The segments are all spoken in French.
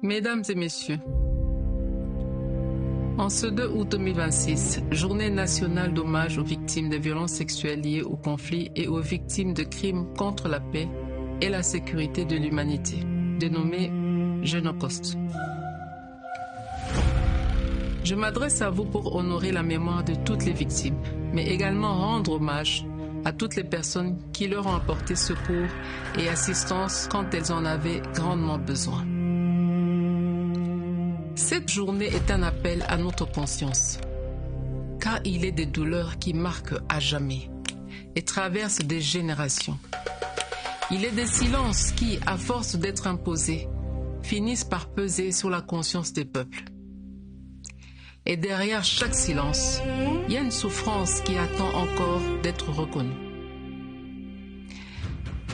Mesdames et messieurs, en ce 2 août 2026, journée nationale d'hommage aux victimes de violences sexuelles liées au conflit et aux victimes de crimes contre la paix et la sécurité de l'humanité, dénommée Génocoste. Je m'adresse à vous pour honorer la mémoire de toutes les victimes, mais également rendre hommage à toutes les personnes qui leur ont apporté secours et assistance quand elles en avaient grandement besoin. Cette journée est un appel à notre conscience, car il est des douleurs qui marquent à jamais et traversent des générations. Il est des silences qui, à force d'être imposés, finissent par peser sur la conscience des peuples. Et derrière chaque silence, il y a une souffrance qui attend encore d'être reconnue.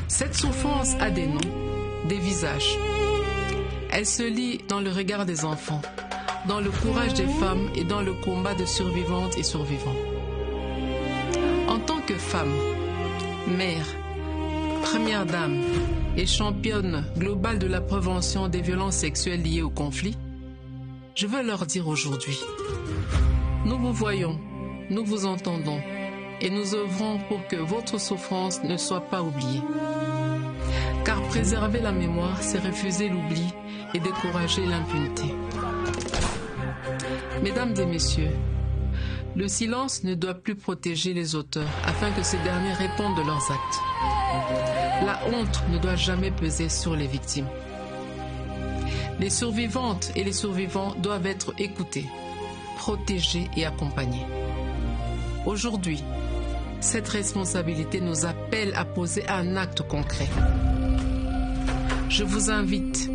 Cette souffrance a des noms, des visages. Elle se lit dans le regard des enfants, dans le courage des femmes et dans le combat de survivantes et survivants. En tant que femme, mère, première dame et championne globale de la prévention des violences sexuelles liées au conflit, je veux leur dire aujourd'hui, nous vous voyons, nous vous entendons et nous œuvrons pour que votre souffrance ne soit pas oubliée. Car préserver la mémoire, c'est refuser l'oubli et décourager l'impunité. Mesdames et messieurs, le silence ne doit plus protéger les auteurs afin que ces derniers répondent de leurs actes. La honte ne doit jamais peser sur les victimes. Les survivantes et les survivants doivent être écoutés, protégés et accompagnés. Aujourd'hui, cette responsabilité nous appelle à poser un acte concret. Je vous invite,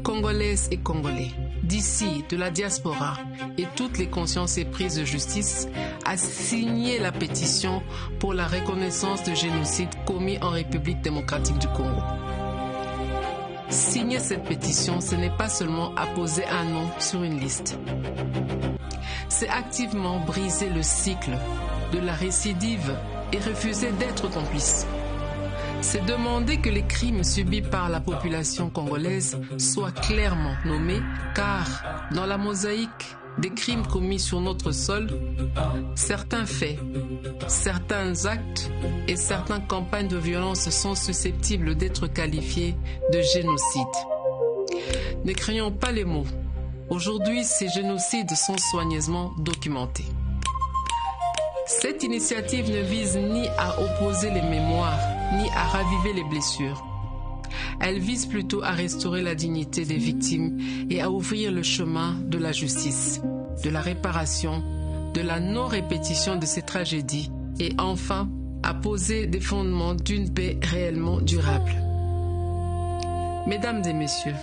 Congolaises et Congolais, d'ici, de la diaspora et toutes les consciences éprises de justice, à signer la pétition pour la reconnaissance de génocide commis en République démocratique du Congo. Signer cette pétition, ce n'est pas seulement apposer un nom sur une liste. C'est activement briser le cycle de la récidive et refuser d'être complice. C'est demander que les crimes subis par la population congolaise soient clairement nommés, car dans la mosaïque des crimes commis sur notre sol, certains faits, certains actes et certaines campagnes de violence sont susceptibles d'être qualifiés de génocide. Ne craignons pas les mots. Aujourd'hui, ces génocides sont soigneusement documentés. Cette initiative ne vise ni à opposer les mémoires, ni à raviver les blessures. Elle vise plutôt à restaurer la dignité des victimes et à ouvrir le chemin de la justice, de la réparation, de la non-répétition de ces tragédies et enfin à poser des fondements d'une paix réellement durable. Mesdames et messieurs,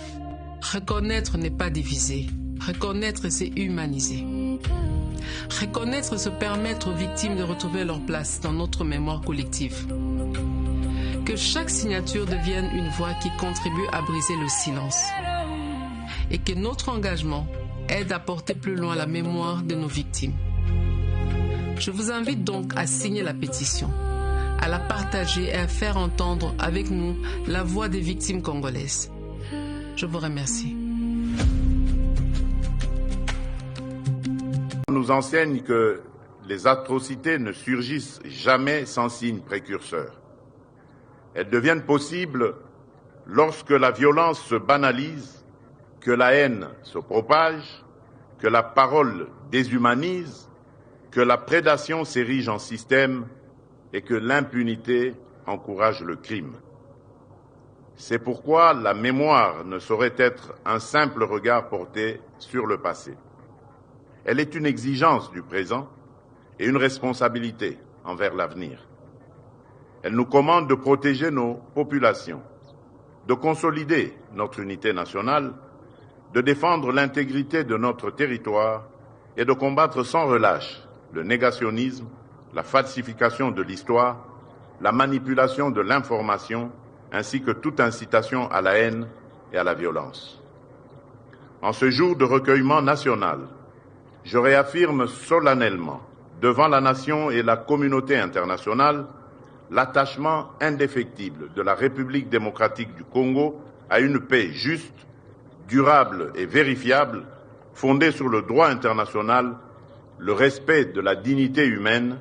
reconnaître n'est pas diviser. Reconnaître, c'est humaniser. Reconnaître, c'est permettre aux victimes de retrouver leur place dans notre mémoire collective. Que chaque signature devienne une voix qui contribue à briser le silence. Et que notre engagement aide à porter plus loin la mémoire de nos victimes. Je vous invite donc à signer la pétition, à la partager et à faire entendre avec nous la voix des victimes congolaises. Je vous remercie. On nous enseigne que les atrocités ne surgissent jamais sans signe précurseur. Elles deviennent possibles lorsque la violence se banalise, que la haine se propage, que la parole déshumanise, que la prédation s'érige en système et que l'impunité encourage le crime. C'est pourquoi la mémoire ne saurait être un simple regard porté sur le passé. Elle est une exigence du présent et une responsabilité envers l'avenir. Elle nous commande de protéger nos populations, de consolider notre unité nationale, de défendre l'intégrité de notre territoire et de combattre sans relâche le négationnisme, la falsification de l'histoire, la manipulation de l'information, ainsi que toute incitation à la haine et à la violence. En ce jour de recueillement national, je réaffirme solennellement devant la nation et la communauté internationale l'attachement indéfectible de la République démocratique du Congo à une paix juste, durable et vérifiable, fondé sur le droit international, le respect de la dignité humaine,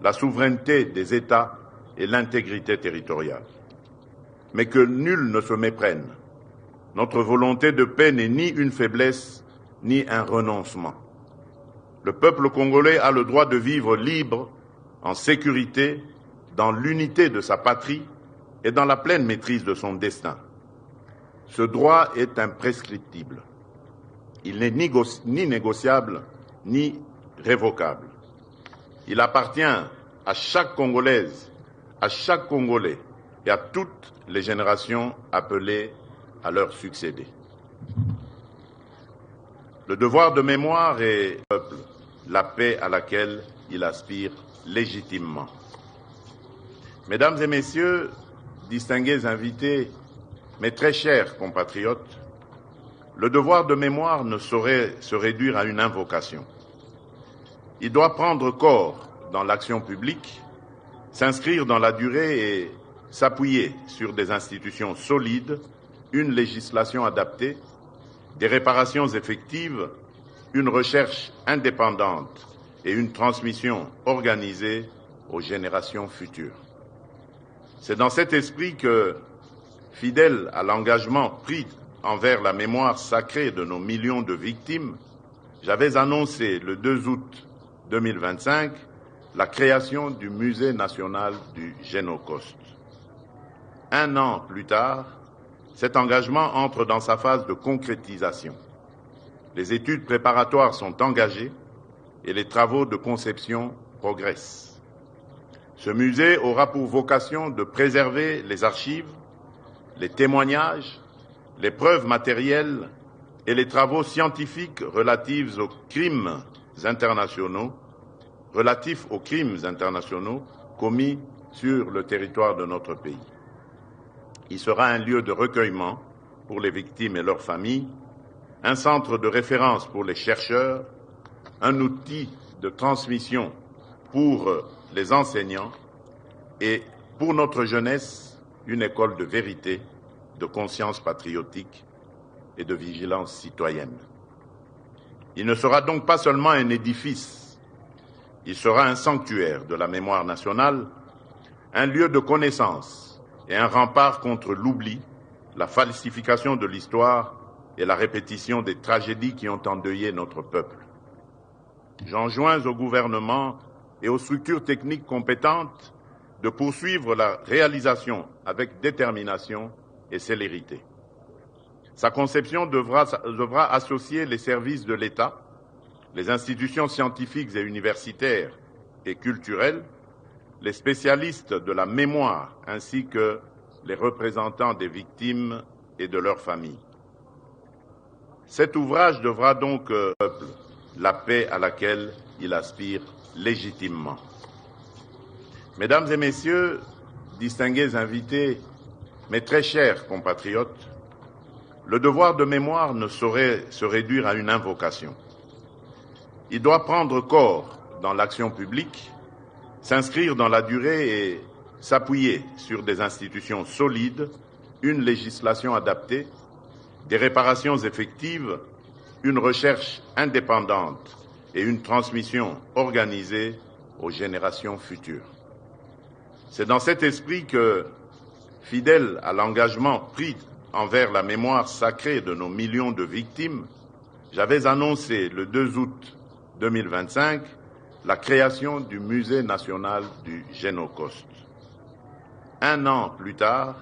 la souveraineté des États et l'intégrité territoriale. Mais que nul ne se méprenne. Notre volonté de paix n'est ni une faiblesse, ni un renoncement. Le peuple congolais a le droit de vivre libre, en sécurité, dans l'unité de sa patrie et dans la pleine maîtrise de son destin. Ce droit est imprescriptible. Il n'est ni négociable, ni révocable. Il appartient à chaque Congolaise, à chaque Congolais et à toutes les générations appelées à leur succéder. Le devoir de mémoire est le peuple, la paix à laquelle il aspire légitimement. Mesdames et messieurs, distingués invités, mes très chers compatriotes, le devoir de mémoire ne saurait se réduire à une invocation. Il doit prendre corps dans l'action publique, s'inscrire dans la durée et s'appuyer sur des institutions solides, une législation adaptée, des réparations effectives, une recherche indépendante et une transmission organisée aux générations futures. C'est dans cet esprit que, fidèle à l'engagement pris envers la mémoire sacrée de nos millions de victimes, j'avais annoncé le 2 août 2025 la création du Musée national du Génocauste. Un an plus tard, cet engagement entre dans sa phase de concrétisation. Les études préparatoires sont engagées et les travaux de conception progressent. Ce musée aura pour vocation de préserver les archives, les témoignages, les preuves matérielles et les travaux scientifiques relatifs aux crimes internationaux commis sur le territoire de notre pays. Il sera un lieu de recueillement pour les victimes et leurs familles, un centre de référence pour les chercheurs, un outil de transmission pour les enseignants et pour notre jeunesse, une école de vérité, de conscience patriotique et de vigilance citoyenne. Il ne sera donc pas seulement un édifice, il sera un sanctuaire de la mémoire nationale, un lieu de connaissance et un rempart contre l'oubli, la falsification de l'histoire et la répétition des tragédies qui ont endeuillé notre peuple. J'enjoins au gouvernement et aux structures techniques compétentes de poursuivre la réalisation avec détermination et célérité. Sa conception devra associer les services de l'État, les institutions scientifiques et universitaires et culturelles, les spécialistes de la mémoire ainsi que les représentants des victimes et de leurs familles. Cet ouvrage devra donc la paix à laquelle il aspire légitimement. Mesdames et messieurs, distingués invités, mes très chers compatriotes, le devoir de mémoire ne saurait se réduire à une invocation. Il doit prendre corps dans l'action publique, s'inscrire dans la durée et s'appuyer sur des institutions solides, une législation adaptée, des réparations effectives, une recherche indépendante et une transmission organisée aux générations futures. C'est dans cet esprit que, fidèle à l'engagement pris envers la mémoire sacrée de nos millions de victimes, j'avais annoncé le 2 août 2025 la création du Musée national du Génocauste. Un an plus tard,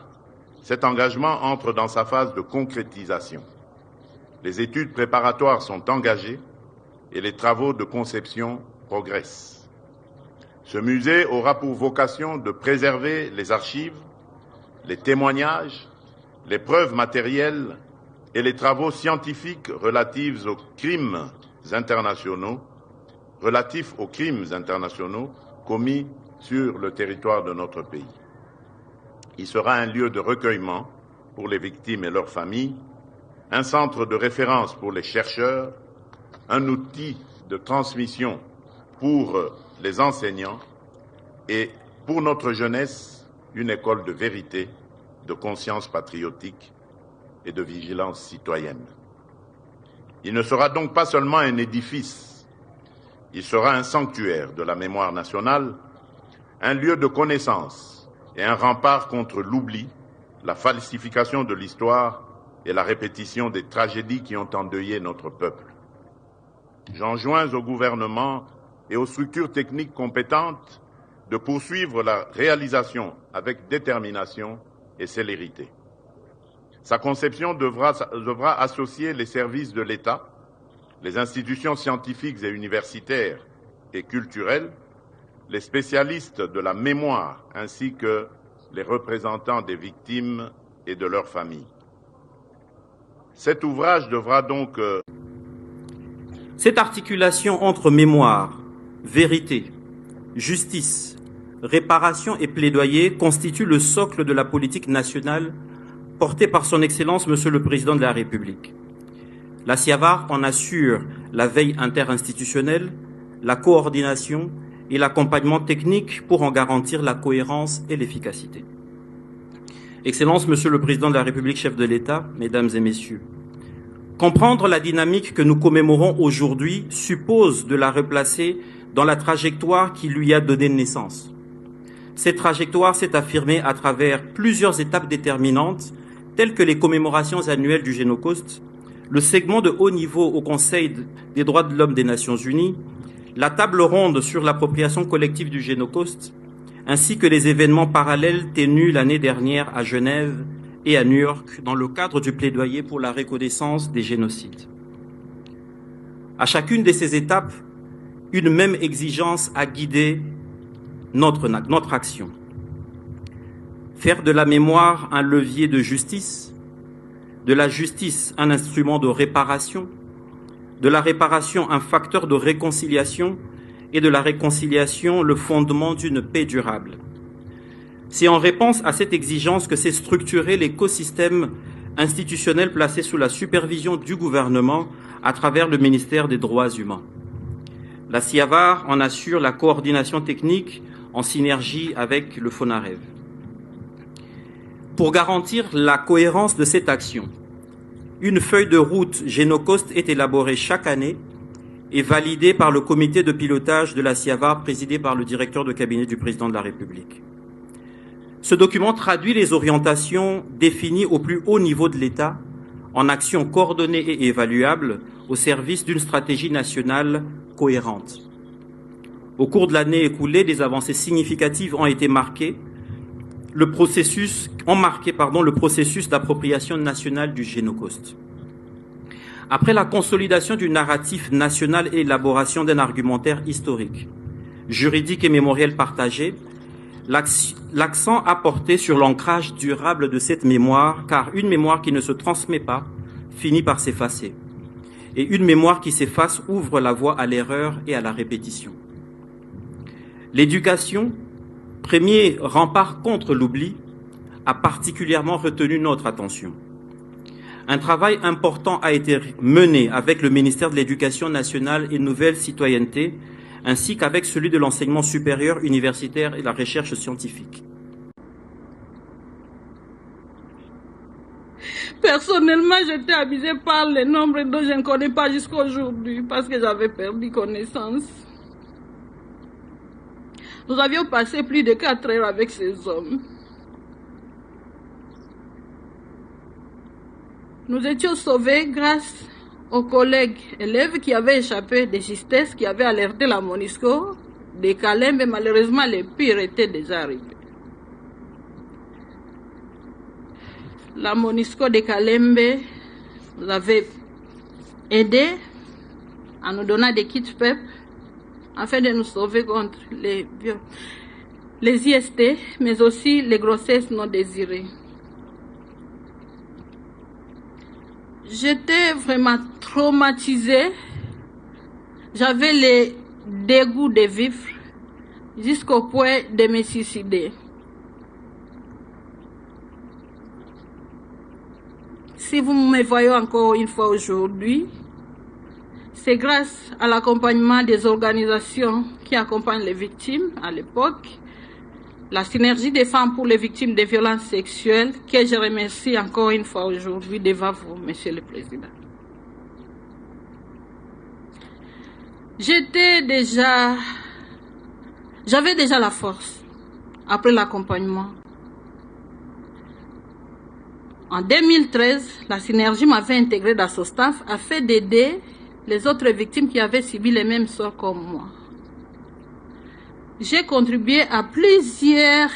cet engagement entre dans sa phase de concrétisation. Les études préparatoires sont engagées et les travaux de conception progressent. Ce musée aura pour vocation de préserver les archives, les témoignages, les preuves matérielles et les travaux scientifiques relatifs aux crimes internationaux commis sur le territoire de notre pays. Il sera un lieu de recueillement pour les victimes et leurs familles, un centre de référence pour les chercheurs, un outil de transmission pour les enseignants et pour notre jeunesse, une école de vérité, de conscience patriotique et de vigilance citoyenne. Il ne sera donc pas seulement un édifice, il sera un sanctuaire de la mémoire nationale, un lieu de connaissance et un rempart contre l'oubli, la falsification de l'histoire et la répétition des tragédies qui ont endeuillé notre peuple. J'enjoins au gouvernement et aux structures techniques compétentes de poursuivre la réalisation avec détermination et célérité. Sa conception devra associer les services de l'État, les institutions scientifiques et universitaires et culturelles, les spécialistes de la mémoire ainsi que les représentants des victimes et de leurs familles. Cet ouvrage devra donc... Cette articulation entre mémoire, vérité, justice, réparation et plaidoyer constitue le socle de la politique nationale portée par son Excellence Monsieur le Président de la République. La SIAVAR en assure la veille interinstitutionnelle, la coordination et l'accompagnement technique pour en garantir la cohérence et l'efficacité. Excellence Monsieur le Président de la République, chef de l'État, Mesdames et Messieurs, comprendre la dynamique que nous commémorons aujourd'hui suppose de la replacer dans la trajectoire qui lui a donné naissance. Cette trajectoire s'est affirmée à travers plusieurs étapes déterminantes, telles que les commémorations annuelles du Génocauste, le segment de haut niveau au Conseil des droits de l'homme des Nations Unies, la table ronde sur l'appropriation collective du Génocauste, ainsi que les événements parallèles tenus l'année dernière à Genève et à New York dans le cadre du plaidoyer pour la reconnaissance des génocides. À chacune de ces étapes, une même exigence a guidé notre action. Faire de la mémoire un levier de justice, de la justice un instrument de réparation, de la réparation un facteur de réconciliation et de la réconciliation le fondement d'une paix durable. C'est en réponse à cette exigence que s'est structuré l'écosystème institutionnel placé sous la supervision du gouvernement à travers le ministère des Droits humains. La SIAVAR en assure la coordination technique en synergie avec le FONAREV. Pour garantir la cohérence de cette action, une feuille de route Génocauste est élaborée chaque année et validée par le comité de pilotage de la SIAVAR présidé par le directeur de cabinet du président de la République. Ce document traduit les orientations définies au plus haut niveau de l'État en actions coordonnées et évaluables au service d'une stratégie nationale cohérente. Au cours de l'année écoulée, des avancées significatives ont été marquées, le processus d'appropriation nationale du Génocauste. Après la consolidation du narratif national et l'élaboration d'un argumentaire historique, juridique et mémoriel partagé, l'accent a porté sur l'ancrage durable de cette mémoire, car une mémoire qui ne se transmet pas finit par s'effacer. Et une mémoire qui s'efface ouvre la voie à l'erreur et à la répétition. L'éducation, premier rempart contre l'oubli, a particulièrement retenu notre attention. Un travail important a été mené avec le ministère de l'Éducation nationale et Nouvelle Citoyenneté, ainsi qu'avec celui de l'enseignement supérieur, universitaire et la recherche scientifique. Personnellement, j'étais abusée par les nombres dont je ne connais pas jusqu'à aujourd'hui, parce que j'avais perdu connaissance. Nous avions passé plus de 4 heures avec ces hommes. Nous étions sauvés grâce aux collègues élèves qui avaient échappé des justesses, qui avaient alerté la MONUSCO, des Kalembe, mais malheureusement les pires étaient déjà arrivés. La MONUSCO de Kalembe nous avait aidés en nous donnant des kits PEP afin de nous sauver contre les IST, mais aussi les grossesses non désirées. J'étais vraiment traumatisée. J'avais le dégoût de vivre jusqu'au point de me suicider. Si vous me voyez encore une fois aujourd'hui, c'est grâce à l'accompagnement des organisations qui accompagnent les victimes à l'époque, la synergie des femmes pour les victimes de violences sexuelles, que je remercie encore une fois aujourd'hui devant vous, Monsieur le Président. j'avais déjà la force après l'accompagnement. En 2013, la Synergie m'avait intégré dans son staff afin d'aider les autres victimes qui avaient subi les mêmes sorts comme moi. J'ai contribué à plusieurs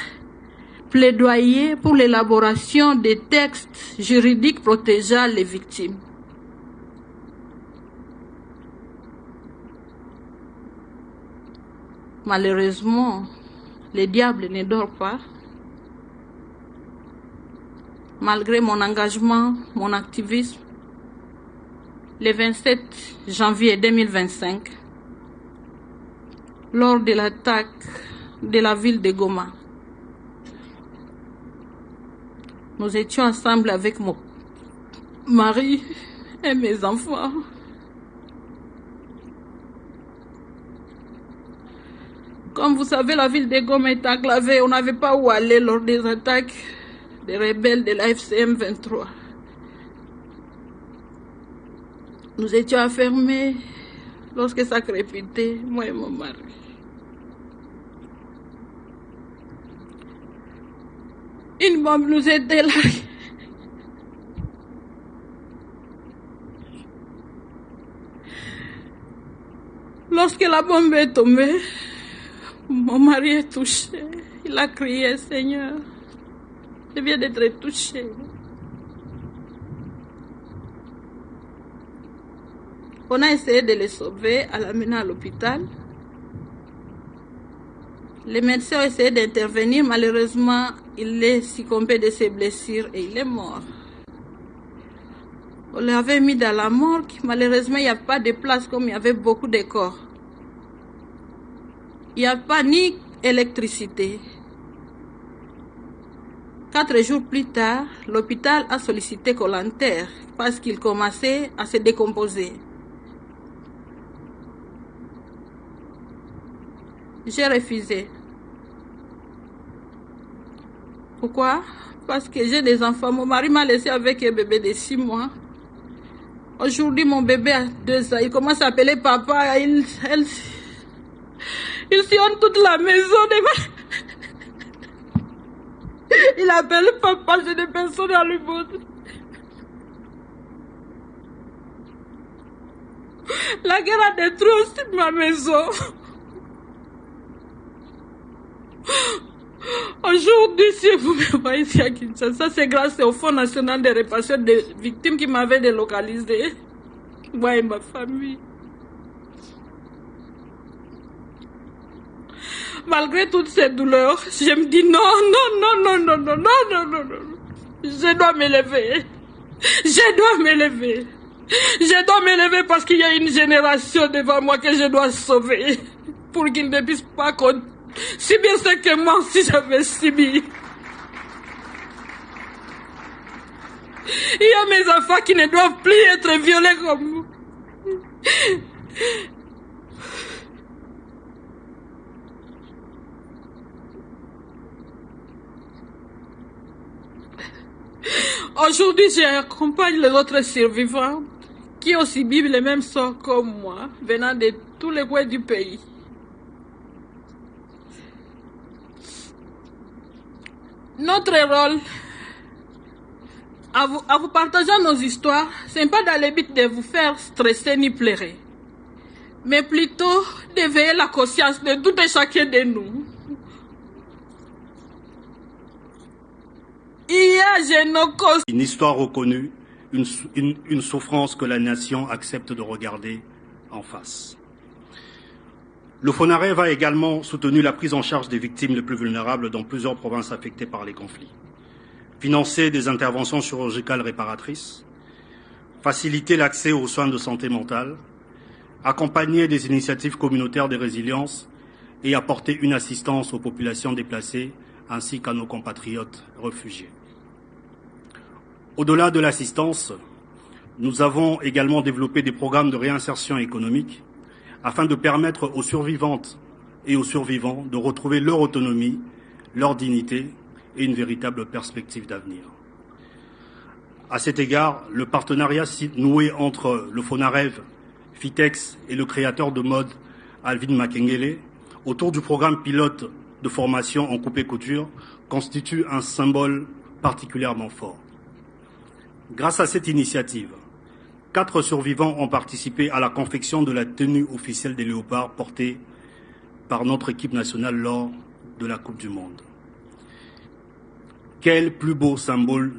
plaidoyers pour l'élaboration des textes juridiques protégeant les victimes. Malheureusement, le diable ne dort pas. Malgré mon engagement, mon activisme, le 27 janvier 2025, lors de l'attaque de la ville de Goma, nous étions ensemble avec mon mari et mes enfants. Comme vous savez, la ville de Goma est enclavée. On n'avait pas où aller lors des attaques des rebelles de la FCM 23. Nous étions enfermés lorsque ça crépitait, moi et mon mari. Une bombe nous était là. Lorsque la bombe est tombée, mon mari est touché. Il a crié, Seigneur, je viens d'être touché. On a essayé de le sauver, à l'amener à l'hôpital. Les médecins ont essayé d'intervenir. Malheureusement, il est succombé de ses blessures et il est mort. On l'avait mis dans la morgue. Malheureusement, il n'y a pas de place comme il y avait beaucoup de corps. Il n'y a pas ni électricité. 4 jours plus tard, l'hôpital a sollicité Colanter parce qu'il commençait à se décomposer. J'ai refusé. Pourquoi? Parce que j'ai des enfants. Mon mari m'a laissé avec un bébé de 6 mois. Aujourd'hui, mon bébé a 2 ans. Il commence à appeler papa. Il sillonne toute la maison. Il appelle papa. J'ai des personnes dans le monde. La guerre a détruit aussi ma maison. Aujourd'hui, si vous me voyez ici à Kinshasa, c'est grâce au Fonds national de réparation des victimes qui m'avait délocalisé, moi et ma famille. Malgré toutes ces douleurs, je me dis non. Je dois m'élever. Je dois m'élever parce qu'il y a une génération devant moi que je dois sauver pour qu'ils ne puissent pas subir ce que moi aussi j'avais subi. Il y a mes enfants qui ne doivent plus être violés comme moi. Aujourd'hui, j'accompagne les autres survivants qui ont subi les mêmes sorts comme moi, venant de tous les coins du pays. Notre rôle, à vous partageant nos histoires, ce n'est pas dans le but de vous faire stresser ni pleurer, mais plutôt d'éveiller la conscience de tout et chacun de nous. Une histoire reconnue, une souffrance que la nation accepte de regarder en face. Le FONAREV a également soutenu la prise en charge des victimes les plus vulnérables dans plusieurs provinces affectées par les conflits, financé des interventions chirurgicales réparatrices, facilité l'accès aux soins de santé mentale, accompagné des initiatives communautaires de résilience et apporté une assistance aux populations déplacées ainsi qu'à nos compatriotes réfugiés. Au-delà de l'assistance, nous avons également développé des programmes de réinsertion économique afin de permettre aux survivantes et aux survivants de retrouver leur autonomie, leur dignité et une véritable perspective d'avenir. À cet égard, le partenariat noué entre le FONAREV, Fitex et le créateur de mode Alvin Makengele, autour du programme pilote de formation en coupe-couture, constitue un symbole particulièrement fort. Grâce à cette initiative, 4 survivants ont participé à la confection de la tenue officielle des léopards portée par notre équipe nationale lors de la Coupe du Monde. Quel plus beau symbole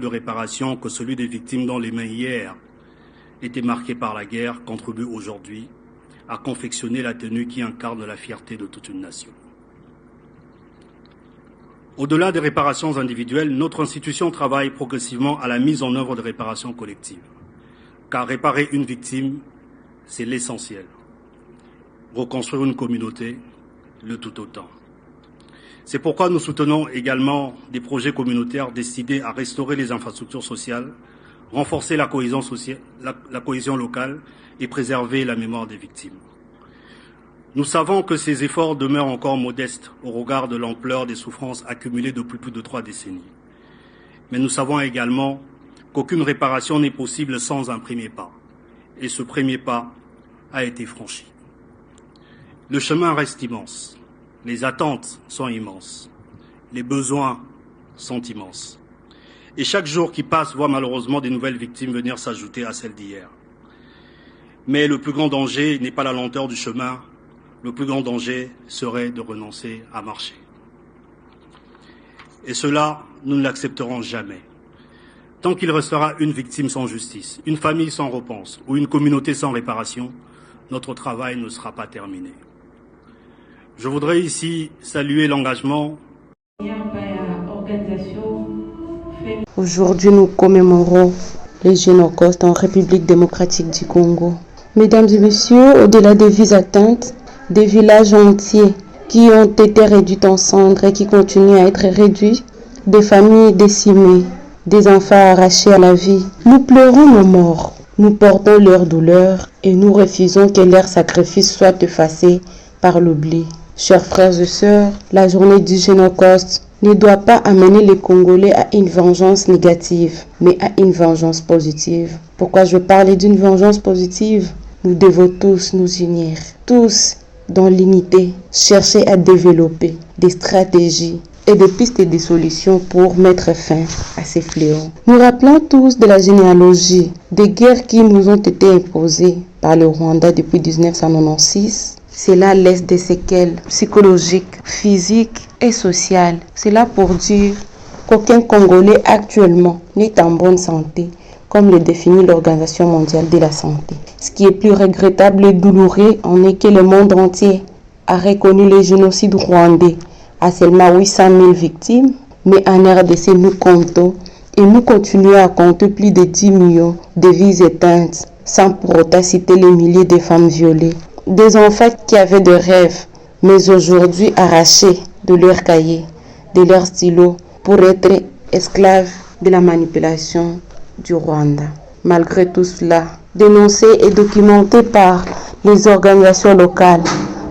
de réparation que celui des victimes dont les mains hier étaient marquées par la guerre contribuent aujourd'hui à confectionner la tenue qui incarne la fierté de toute une nation. Au-delà des réparations individuelles, notre institution travaille progressivement à la mise en œuvre de réparations collectives. Car réparer une victime, c'est l'essentiel. Reconstruire une communauté, le tout autant. C'est pourquoi nous soutenons également des projets communautaires destinés à restaurer les infrastructures sociales, renforcer la cohésion sociale, la cohésion locale et préserver la mémoire des victimes. Nous savons que ces efforts demeurent encore modestes au regard de l'ampleur des souffrances accumulées depuis plus de 3 décennies. Mais nous savons également qu'aucune réparation n'est possible sans un premier pas. Et ce premier pas a été franchi. Le chemin reste immense. Les attentes sont immenses. Les besoins sont immenses. Et chaque jour qui passe voit malheureusement des nouvelles victimes venir s'ajouter à celles d'hier. Mais le plus grand danger n'est pas la lenteur du chemin. Le plus grand danger serait de renoncer à marcher. Et cela, nous ne l'accepterons jamais. Tant qu'il restera une victime sans justice, une famille sans réponse ou une communauté sans réparation, notre travail ne sera pas terminé. Je voudrais ici saluer l'engagement. Aujourd'hui, nous commémorons les Génocost en République démocratique du Congo. Mesdames et messieurs, au-delà des vies atteintes, des villages entiers qui ont été réduits en cendres et qui continuent à être réduits, des familles décimées, des enfants arrachés à la vie. Nous pleurons nos morts, nous portons leur douleur et nous refusons que leur sacrifice soit effacé par l'oubli. Chers frères et sœurs, la journée du Génocost ne doit pas amener les Congolais à une vengeance négative, mais à une vengeance positive. Pourquoi je parlais d'une vengeance positive? Nous devons tous nous unir, tous dans l'unité, chercher à développer des stratégies et des pistes et des solutions pour mettre fin à ces fléaux. Nous rappelons tous de la généalogie des guerres qui nous ont été imposées par le Rwanda depuis 1996. Cela laisse des séquelles psychologiques, physiques et sociales. C'est là pour dire qu'aucun Congolais actuellement n'est en bonne santé, comme le définit l'Organisation mondiale de la santé. Ce qui est plus regrettable et douloureux en est que le monde entier a reconnu le génocide rwandais à seulement 800 000 victimes, mais en RDC nous comptons et nous continuons à compter plus de 10 millions de vies éteintes, sans pour autant citer les milliers de femmes violées, des enfants qui avaient des rêves, mais aujourd'hui arrachés de leurs cahiers, de leurs stylos, pour être esclaves de la manipulation du Rwanda. Malgré tout cela, dénoncé et documenté par les organisations locales,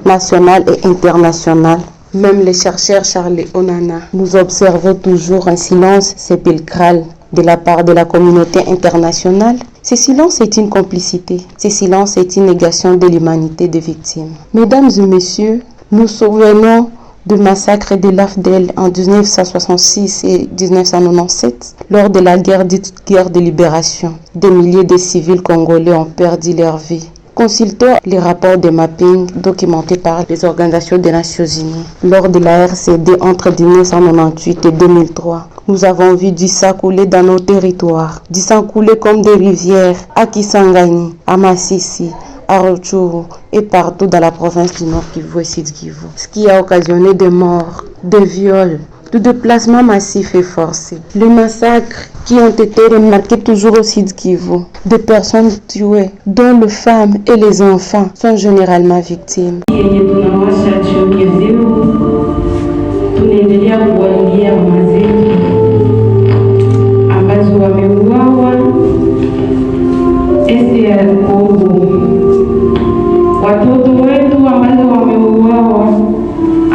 nationales et internationales, même les chercheurs Charles Onana, nous observons toujours un silence sépulcral de la part de la communauté internationale. Ce silence est une complicité, ce silence est une négation de l'humanité des victimes. Mesdames et messieurs, nous souvenons du massacre de l'AFDEL en 1966 et 1997, lors de la guerre dite guerre de libération. Des milliers de civils congolais ont perdu leur vie. Consultons les rapports de mapping documentés par les organisations des Nations Unies. Lors de la RCD entre 1998 et 2003, nous avons vu du sang couler dans nos territoires, du sang couler comme des rivières à Kisangani, à Massissi, à Rutshuru et partout dans la province du Nord Kivu et Sud Kivu. Ce qui a occasionné des morts, des viols, de déplacements massifs et forcés. Les massacres qui ont été remarqués toujours au Sud Kivu, des personnes tuées, dont les femmes et les enfants sont généralement victimes. Watoto wetu ambao wameuawa,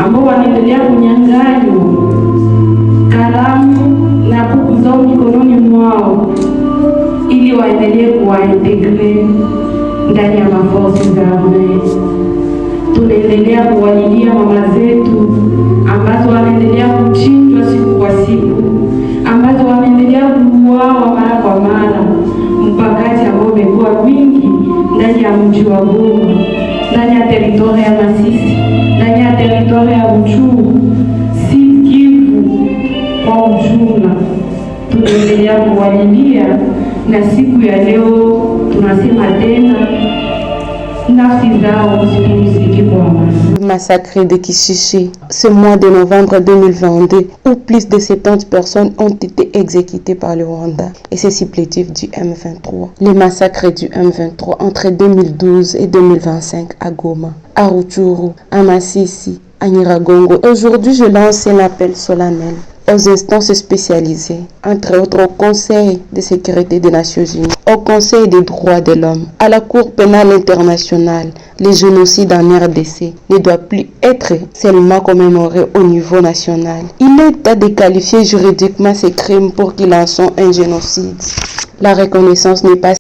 ambao wanaendelea kunyang'anywa kalamu na buku zao mikononi mwao ili waendelee kuwaintegre ndani ya maforsi za arme. Tunaendelea kuwalilia mama zetu ambazo wanaendelea kuchinjwa siku kwa siku, ambazo wanaendelea kuuawa mara kwa mara, mpakati ambao umekuwa mingi ndani ya mji wa Goma, ndani ya teritori ya Masisi, ndani ya teritori ya Ruchuru, Kivu kwa ujumla. Tunaendelea kuwalilia na siku ya leo tunasema tena Le massacre de Kishishi, ce mois de novembre 2022, où plus de 70 personnes ont été exécutées par le Rwanda et ses supplétifs du M23. Le massacre du M23 entre 2012 et 2025 à Goma, à Ruchuru, à Masisi, à Nyiragongo. Aujourd'hui, je lance un appel solennel aux instances spécialisées, entre autres au Conseil de sécurité des Nations Unies, au Conseil des droits de l'homme, à la Cour pénale internationale. Les génocides en RDC ne doivent plus être seulement commémorés au niveau national. Il est temps de qualifier juridiquement ces crimes pour qu'ils en soient un génocide. La reconnaissance n'est pas